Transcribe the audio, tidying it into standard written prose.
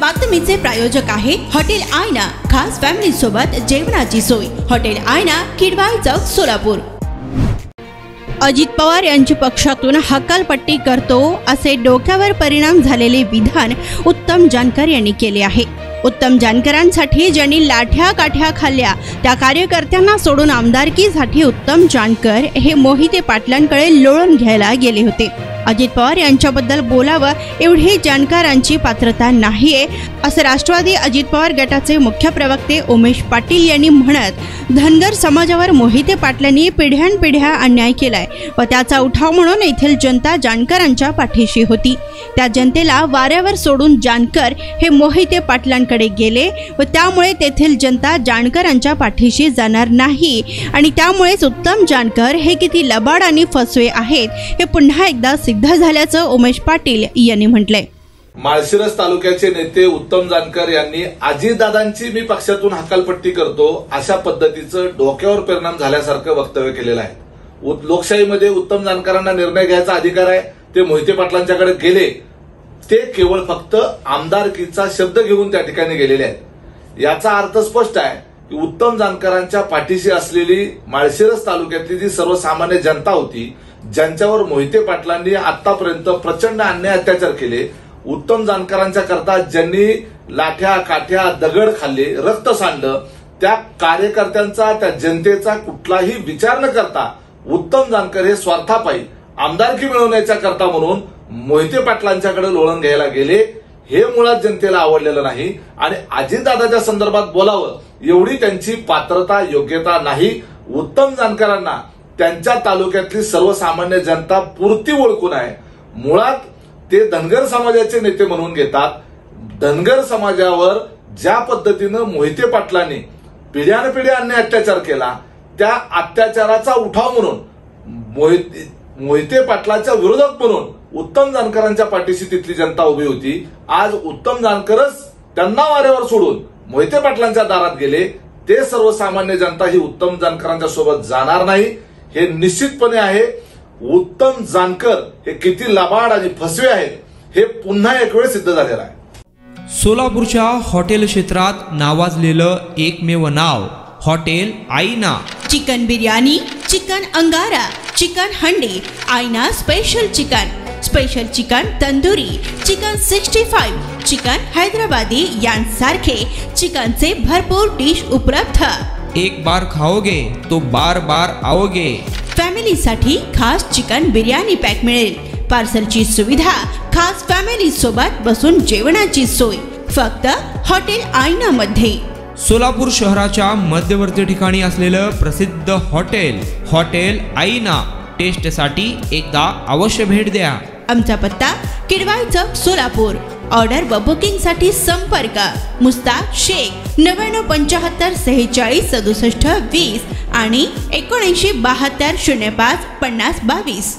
बातमीचे प्रायोजक आहे हॉटेल आयना, खास फॅमिली सोबत जेवणाची सोय। हॉटेल आयना, किडवाई चौक, सोलापूर। अजित पवार यांची पक्षातून हकालपट्टी करतो असे डोक्यावर परिणाम झालेले विधान उत्तम जानकर यांनी केले आहे। उत्तम जानकरांसाठी ज्यांनी लाठ्या काठ्या खाल्ल्या त्या कार्यकर्त्यांना सोडून आमदारकीसाठी उत्तम जानकर हे मोहिते पाटलांकडे लोळण घ्यायला गेले होते। अजित पवार यांच्याबद्दल बोलावं एवढी जानकरांची पात्रता नाहीये असं राष्ट्रवादी अजित पवार गटाचे मुख्य प्रवक्ते उमेश पाटील यांनी म्हणत, धनगर समाजावर मोहिते पाटलांनी पिढ्यानपिढ्या अन्याय केलाय व त्याचा उठाव म्हणून येथील जनता जानकरांच्या पाठीशी होती। त्या जनतेला वाऱ्यावर सोडून जानकर हे मोहिते पाटलांकडे गेले व त्यामुळे तेथील जनता जानकरांच्या पाठीशी जाणार नाही आणि त्यामुळेच उत्तम जानकर हे किती लबाड आणि फसवे आहेत हे पुन्हा एकदा सिद्ध झाल्याचं उमेश पाटील यांनी म्हटलंय। माळशिरस तालुक्याचे नेते उत्तम जानकर यांनी अजितदादांची मी पक्षातून हकालपट्टी करतो अशा पद्धतीचं डोक्यावर परिणाम झाल्यासारखं वक्तव्य केलेलं आहे। लोकशाहीमध्ये उत्तम जानकरांना निर्णय घ्यायचा अधिकार आहे। ते मोहिते पाटलांच्याकडे गेले, ते केवळ फक्त आमदारकीचा शब्द घेऊन त्या ठिकाणी गेलेले आहेत। याचा अर्थ स्पष्ट आहे की उत्तम जानकरांच्या पाठीशी असलेली माळशिरस तालुक्यातली जी सर्वसामान्य जनता होती, ज्यांच्यावर मोहिते पाटलांनी आतापर्यंत प्रचंड अन्याय अत्याचार केले, उत्तम जानकरांच्या करता ज्यांनी लाठ्या काठ्या दगड खाल्ले, रक्त सांडलं, त्या कार्यकर्त्यांचा त्या जनतेचा कुठलाही विचार न करता उत्तम जानकर हे स्वार्थापायी आमदारकी मिळवण्याच्या करता म्हणून मोहिते पाटलांच्याकडे लोळण घ्यायला गेले। हे मुळात जनतेला आवडलेलं नाही आणि अजितदादाच्या संदर्भात बोलावं एवढी त्यांची पात्रता योग्यता नाही। उत्तम जानकरांना त्यांच्या तालुक्यातली सर्वसामान्य जनता पुरती ओळखून आहे। मुळात ते धनगर समाजाचे नेते म्हणून घेतात। धनगर समाजावर ज्या पद्धतीनं मोहिते पाटलांनी पिढ्यानपिढ्या अन्याय अत्याचार केला, त्या अत्याचाराचा उठाव म्हणून मोहिते पाटलाच्या विरोधक म्हणून उत्तम जानकरांच्या पाठीशी तिथली जनता उभी होती। आज उत्तम जानकरच त्यांना वाऱ्यावर सोडून मोहिते पाटलांच्या दारात गेले। ते सर्वसामान्य जनता ही उत्तम जानकरांच्या सोबत जाणार नाही, हे निश्चितपणे आहे। उत्तम जानकर हे किती लबाड आणि फसवे आहेत हे पुन्हा एक वेळ सिद्ध झालेलं आहे। सोलापूरच्या हॉटेल क्षेत्रात नावाजलेलं एकमेव नाव हॉटेल आईना। चिकन बिर्याणी, चिकन अंगारा, चिकन हंडी, आईना special chicken, special chicken tandoori, chicken 65, chicken Hyderabadi यांसारखे चिकनचे भरपूर डिश उपलब्ध। एक बार खाओगे तो बार बार आओगे। फॅमिलीसाठी खास चिकन बिर्याणी पॅक मिळेल, पार्सलची सुविधा, खास फॅमिली सोबत बसून जेवणाची सोय फक्त हॉटेल आईना मध्ये। सोलापूर शहराच्या मध्यवर्ती ठिकाणी असलेलं प्रसिद्ध हॉटेल आईना टेस्टसाठी एकदा अवश्य भेट द्या। आमचा पत्ता किडवाई चौक, सोलापूर। ऑर्डर व बुकिंग साठी संपर्क मुस्ताक शेख 9975 46 67 20 आणि 7972 05 50 22।